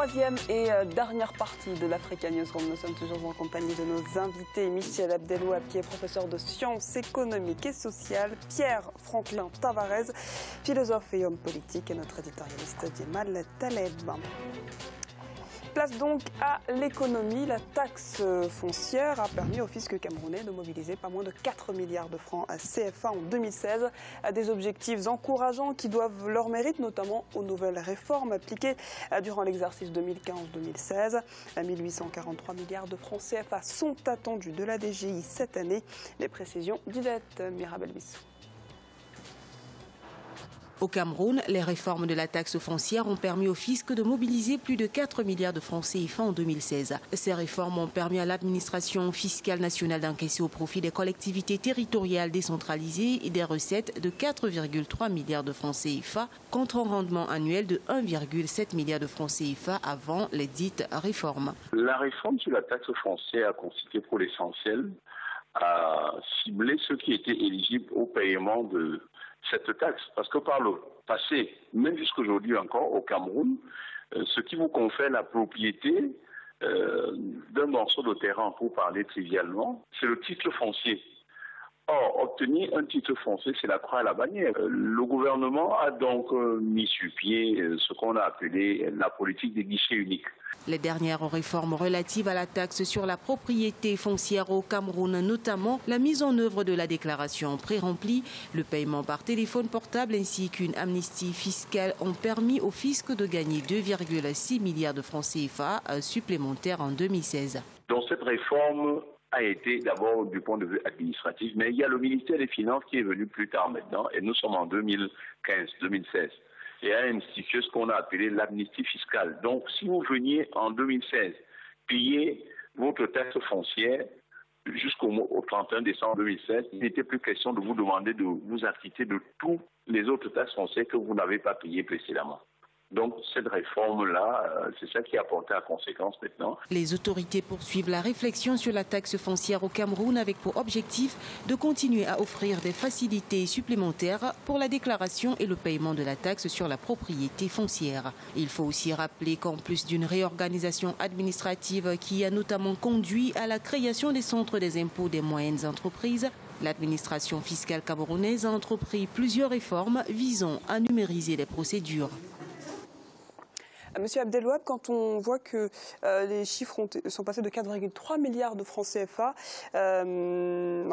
Troisième et dernière partie de l'Africa Newsroom. Nous sommes toujours en compagnie de nos invités. Michel Abdelouab, qui est professeur de sciences économiques et sociales. Pierre Franklin Tavares, philosophe et homme politique. Et notre éditorialiste Djemal Taleb. Place donc à l'économie. La taxe foncière a permis au fisc camerounais de mobiliser pas moins de 4 milliards de francs CFA en 2016 à des objectifs encourageants qui doivent leur mérite, notamment aux nouvelles réformes appliquées durant l'exercice 2015-2016. 1843 milliards de francs CFA sont attendus de la DGI cette année. Les précisions d'Yvette Mirabel-Bissou. Au Cameroun, les réformes de la taxe foncière ont permis au fisc de mobiliser plus de 4 milliards de francs CFA en 2016. Ces réformes ont permis à l'administration fiscale nationale d'encaisser au profit des collectivités territoriales décentralisées des recettes de 4,3 milliards de francs CFA contre un rendement annuel de 1,7 milliard de francs CFA avant les dites réformes. La réforme sur la taxe foncière a consisté pour l'essentiel à cibler ceux qui étaient éligibles au paiement de cette taxe, parce que par le passé, même jusqu'aujourd'hui encore au Cameroun, ce qui vous confère la propriété d'un morceau de terrain, pour parler trivialement, c'est le titre foncier. Or, obtenir un titre foncier, c'est la croix à la bannière. Le gouvernement a donc mis sur pied ce qu'on a appelé la politique des guichets uniques. Les dernières réformes relatives à la taxe sur la propriété foncière au Cameroun, notamment la mise en œuvre de la déclaration pré-remplie, le paiement par téléphone portable ainsi qu'une amnistie fiscale ont permis au fisc de gagner 2,6 milliards de francs CFA supplémentaires en 2016. Donc cette réforme a été d'abord du point de vue administratif, mais il y a le ministère des Finances qui est venu plus tard maintenant, et nous sommes en 2015-2016. Et a institué ce qu'on a appelé l'amnistie fiscale. Donc, si vous veniez en 2016 payer votre taxe foncière jusqu'au 31 décembre 2016, il n'était plus question de vous demander de vous acquitter de tous les autres taxes foncières que vous n'avez pas payées précédemment. Donc cette réforme-là, c'est ça qui a porté à conséquence maintenant. Les autorités poursuivent la réflexion sur la taxe foncière au Cameroun avec pour objectif de continuer à offrir des facilités supplémentaires pour la déclaration et le paiement de la taxe sur la propriété foncière. Il faut aussi rappeler qu'en plus d'une réorganisation administrative qui a notamment conduit à la création des centres des impôts des moyennes entreprises, l'administration fiscale camerounaise a entrepris plusieurs réformes visant à numériser les procédures. Monsieur Abdelouab, quand on voit que les chiffres sont passés de 4,3 milliards de francs CFA,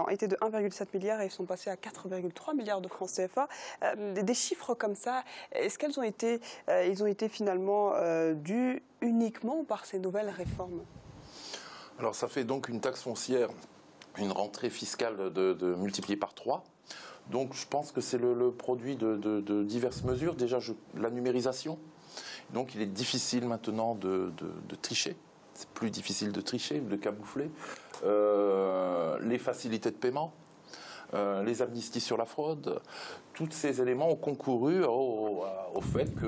étaient de 1,7 milliard et ils sont passés à 4,3 milliards de francs CFA, des chiffres comme ça, est-ce qu'ils ont été finalement dus uniquement par ces nouvelles réformes? Alors ça fait donc une taxe foncière, une rentrée fiscale de multipliée par 3. Donc je pense que c'est le produit de diverses mesures. Déjà la numérisation. Donc il est difficile maintenant de tricher. C'est plus difficile de tricher, de camoufler. Les facilités de paiement, les amnisties sur la fraude, tous ces éléments ont concouru au fait que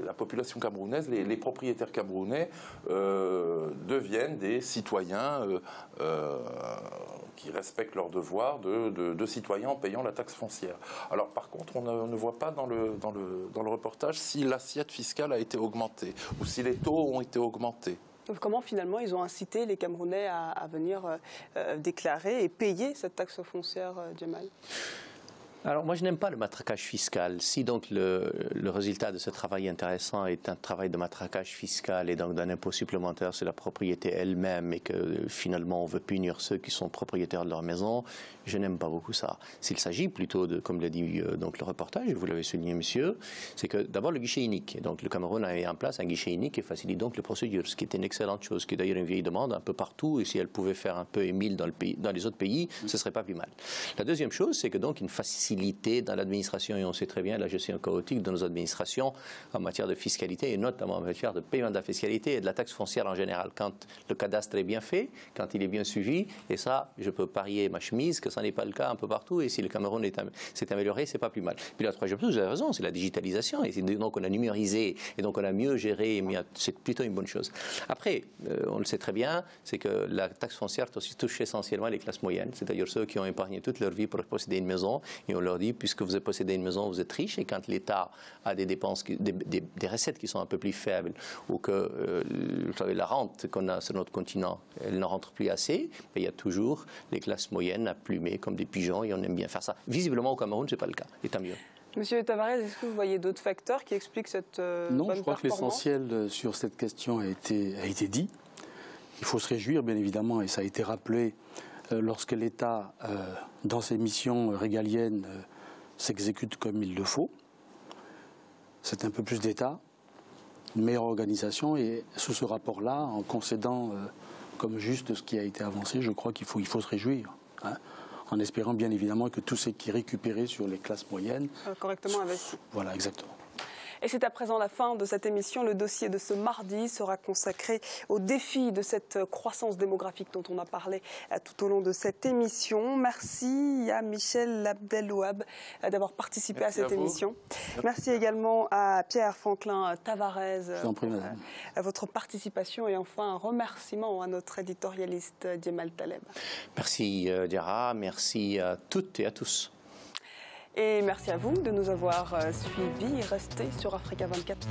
la population camerounaise, les propriétaires camerounais deviennent des citoyens qui respectent leurs devoirs de citoyens en payant la taxe foncière. Alors par contre, on ne voit pas dans le reportage si l'assiette fiscale a été augmentée ou si les taux ont été augmentés. Comment finalement ils ont incité les Camerounais à venir déclarer et payer cette taxe foncière, Djemal? Alors moi je n'aime pas le matraquage fiscal. Si donc le résultat de ce travail intéressant est un travail de matraquage fiscal et donc d'un impôt supplémentaire sur la propriété elle-même et que finalement on veut punir ceux qui sont propriétaires de leur maison, je n'aime pas beaucoup ça. S'il s'agit plutôt de, comme l'a dit donc le reportage, vous l'avez souligné monsieur, c'est que d'abord le guichet unique. Donc le Cameroun a mis en place un guichet unique qui facilite donc les procédures, ce qui est une excellente chose, qui est d'ailleurs une vieille demande un peu partout et si elle pouvait faire un peu émile dans les autres pays, ce serait pas plus mal. La deuxième chose, c'est que donc une facilité dans l'administration, et on sait très bien la gestion chaotique de nos administrations en matière de fiscalité, et notamment en matière de paiement de la fiscalité et de la taxe foncière en général. Quand le cadastre est bien fait, quand il est bien suivi, et ça, je peux parier ma chemise que ça n'est pas le cas un peu partout, et si le Cameroun s'est amélioré, c'est pas plus mal. Puis la troisième chose, vous avez raison, c'est la digitalisation, et donc on a numérisé, et donc on a mieux géré, c'est plutôt une bonne chose. Après, on le sait très bien, c'est que la taxe foncière touche essentiellement les classes moyennes, c'est-à-dire ceux qui ont épargné toute leur vie pour posséder une maison, et on leur dit, puisque vous possédez une maison, vous êtes riche, et quand l'État a des dépenses, des recettes qui sont un peu plus faibles, ou que la rente qu'on a sur notre continent, elle ne rentre plus assez, il y a toujours les classes moyennes à plumer comme des pigeons, et on aime bien faire ça. Visiblement, au Cameroun, ce n'est pas le cas, et tant mieux. Monsieur Tavares, est-ce que vous voyez d'autres facteurs qui expliquent cette Non, bonne je crois que l'essentiel sur cette question a été dit. Il faut se réjouir, bien évidemment, et ça a été rappelé, lorsque l'État, dans ses missions régaliennes, s'exécute comme il le faut. C'est un peu plus d'État, une meilleure organisation, et sous ce rapport-là, en concédant comme juste ce qui a été avancé, je crois qu'il faut se réjouir. Hein, en espérant bien évidemment que tout ce qui est récupéré sur les classes moyennes correctement investi. Voilà, exactement. Et c'est à présent la fin de cette émission. Le dossier de ce mardi sera consacré au défi de cette croissance démographique dont on a parlé tout au long de cette émission. Merci à Michel Abdelouab d'avoir participé à cette émission. Merci également à Pierre-Franklin Tavares à votre participation, et enfin un remerciement à notre éditorialiste Djemal Taleb. Merci Diarra, merci à toutes et à tous. Et merci à vous de nous avoir suivis. Restez sur Africa 24.